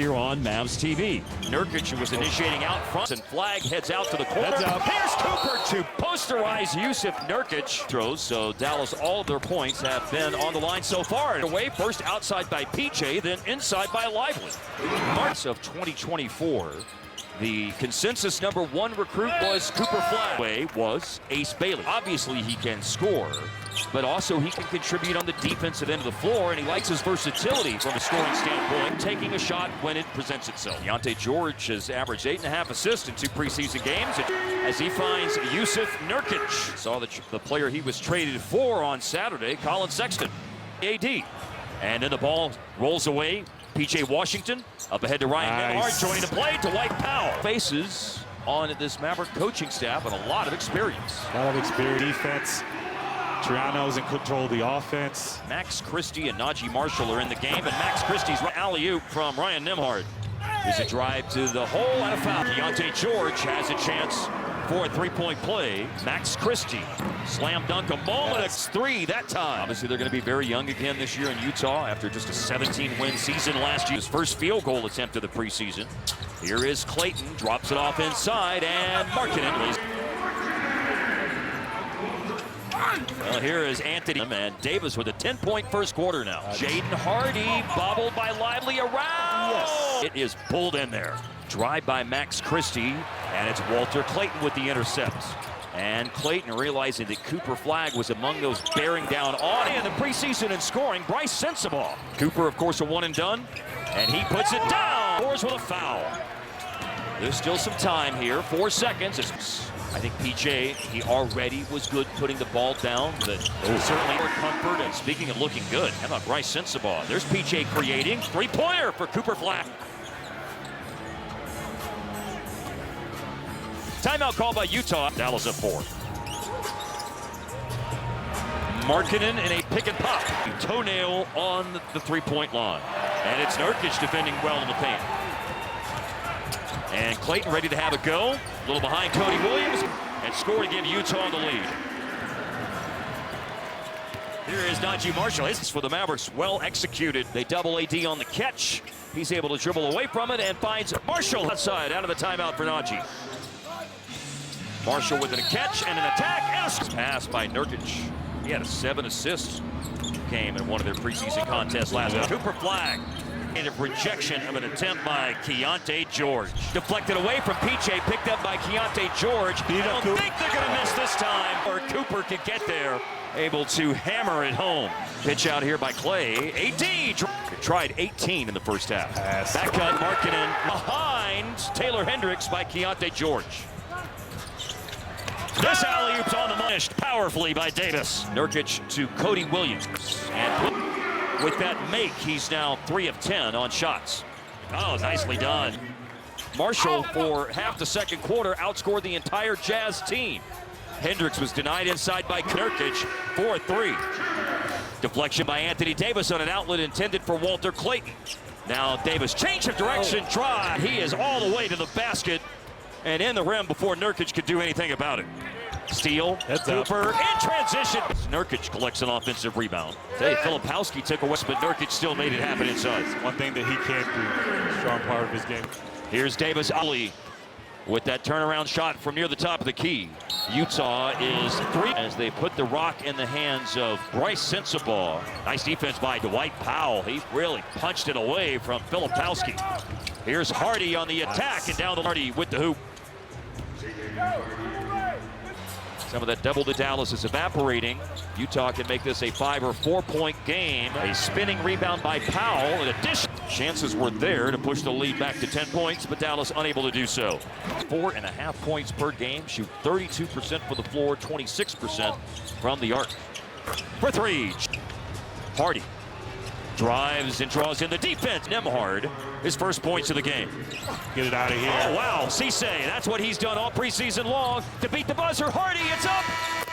Here on Mavs TV. Nurkic was initiating out front, and flag heads out to the corner. Here's Cooper to posterize Yusuf Nurkic. Throws, so Dallas, all of their points have been on the line so far. Away first outside by PJ, then inside by Lively. March of 2024. The consensus #1 recruit was Cooper Flag. Way was Ace Bailey. Obviously he can score, but also he can contribute on the defensive end of the floor, and he likes his versatility from a scoring standpoint, taking a shot when it presents itself. Keontae George has averaged 8.5 assists in 2 preseason games as he finds Yusuf Nurkic. Saw the player he was traded for on Saturday, Colin Sexton. AD. And then the ball rolls away. PJ Washington up ahead to Ryan Nembhard, joining the play to Dwight Powell. Faces on this Maverick coaching staff and a lot of experience. A lot of experience. Defense. Triano's in control of the offense. Max Christie and Najee Marshall are in the game, and Max Christie's alley-oop from Ryan Nembhard. There's a drive to the hole and a foul. Keontae George has a chance for a 3-point play. Max Christie, slam dunk a moment. It's 3 that time. Obviously, they're going to be very young again this year in Utah after just a 17-win season last year. His first field goal attempt of the preseason. Here is Clayton, drops it off inside, and Markkanen. Well, here is Anthony, and Davis with a 10-point first quarter now. Jaden Hardy bobbled by Lively around. Yes. It is pulled in there. Drive by Max Christie, and it's Walter Clayton with the intercept. And Clayton realizing that Cooper Flag was among those bearing down on in the preseason and scoring. Bryce Sensabaugh. Cooper, of course, a one and done, and he puts it down. Scores with a foul. There's still some time here, 4 seconds. I think PJ, he already was good putting the ball down, but certainly more comfort. And speaking of looking good, how about Bryce Sensabaugh? There's PJ creating. 3-pointer for Cooper Flag. Timeout called by Utah. Dallas up 4. Markkanen in a pick and pop. Toenail on the 3-point line. And it's Nurkic defending well in the paint. And Clayton ready to have a go. A little behind Cody Williams. And score to give Utah the lead. Here is Najee Marshall. This is for the Mavericks. Well executed. They double AD on the catch. He's able to dribble away from it and finds Marshall outside out of the timeout for Najee. Marshall with a catch and an attack. And a pass by Nurkic. He had 7 assists. Came in one of their preseason contests last week. Cooper Flag. And a rejection of an attempt by Keontae George. Deflected away from PJ, picked up by Keontae George. I don't think they're going to miss this time, or Cooper could get there. Able to hammer it home. Pitch out here by Clay. AD tried 18 in the first half. Back cut, Markkanen behind Taylor Hendricks by Keontae George. This alley-oop's on the money, powerfully by Davis. Nurkic to Cody Williams. And with that make, he's now 3 of 10 on shots. Oh, nicely done. Marshall, for half the second quarter, outscored the entire Jazz team. Hendricks was denied inside by Nurkic for 3. Deflection by Anthony Davis on an outlet intended for Walter Clayton. Now Davis, change of direction, try. He is all the way to the basket and in the rim before Nurkic could do anything about it. Steal, Cooper in transition. Nurkic collects an offensive rebound. Hey, Filipowski took away, but Nurkic still made it happen inside. One thing that he can't do, strong part of his game. Here's Davis Ali with that turnaround shot from near the top of the key. Utah is 3 as they put the rock in the hands of Bryce Sensabaugh. Nice defense by Dwight Powell. He really punched it away from Filipowski. Here's Hardy on the attack, and down the Hardy with the hoop. Some of that double to Dallas is evaporating. Utah can make this a 5 or 4 point game. A spinning rebound by Powell. In addition, chances were there to push the lead back to 10 points, but Dallas unable to do so. 4.5 points per game. Shoot 32% for the floor, 26% from the arc. For 3, Hardy drives and draws in the defense. Nembhard, his first points of the game. Get it out of here. Oh, wow. Cisse, that's what he's done all preseason long. To beat the buzzer, Hardy, it's up.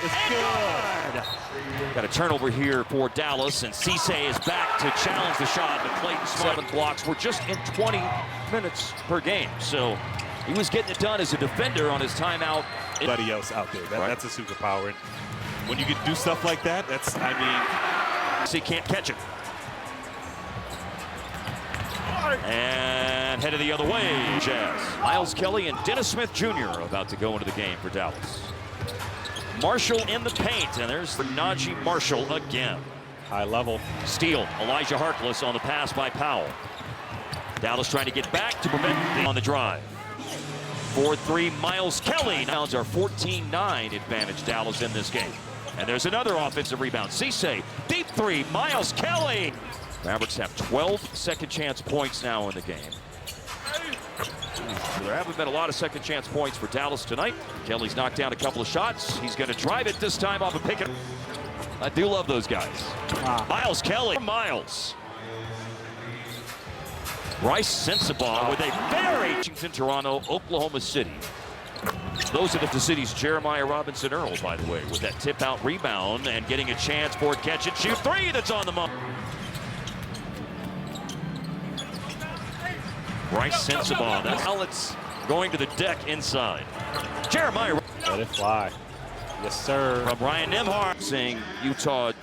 It's good. Got a turnover here for Dallas, and Cisse is back to challenge the shot. But Clayton's 7 blocks were just in 20 minutes per game. So he was getting it done as a defender on his timeout. Anybody else out there, that's a superpower. And when you can do stuff like that, that's, I mean. He can't catch it. And and headed the other way. Jazz. Miles Kelly and Dennis Smith Jr. about to go into the game for Dallas. Marshall in the paint, and there's Najee Marshall again. High level. Steal. Elijah Harkless on the pass by Powell. Dallas trying to get back to prevent on the drive. 4-3 Miles Kelly. Now it's our 14-9 advantage Dallas in this game. And there's another offensive rebound. Cisse, deep three, Miles Kelly. Mavericks have 12 second chance points now in the game. There haven't been a lot of second chance points for Dallas tonight. Kelly's knocked down a couple of shots. He's going to drive it this time off a pick. I do love those guys. Wow. Miles Kelly. Miles. Bryce Sensabaugh with a very Washington, Toronto, Oklahoma City. Those are the city's Jeremiah Robinson Earl, by the way, with that tip out rebound and getting a chance for a catch and shoot three that's on the mark. Bryce Sensabaugh. That's how it's going to the deck inside. Jeremiah. Let it fly. Yes, sir. From Ryan Nembhard saying Utah.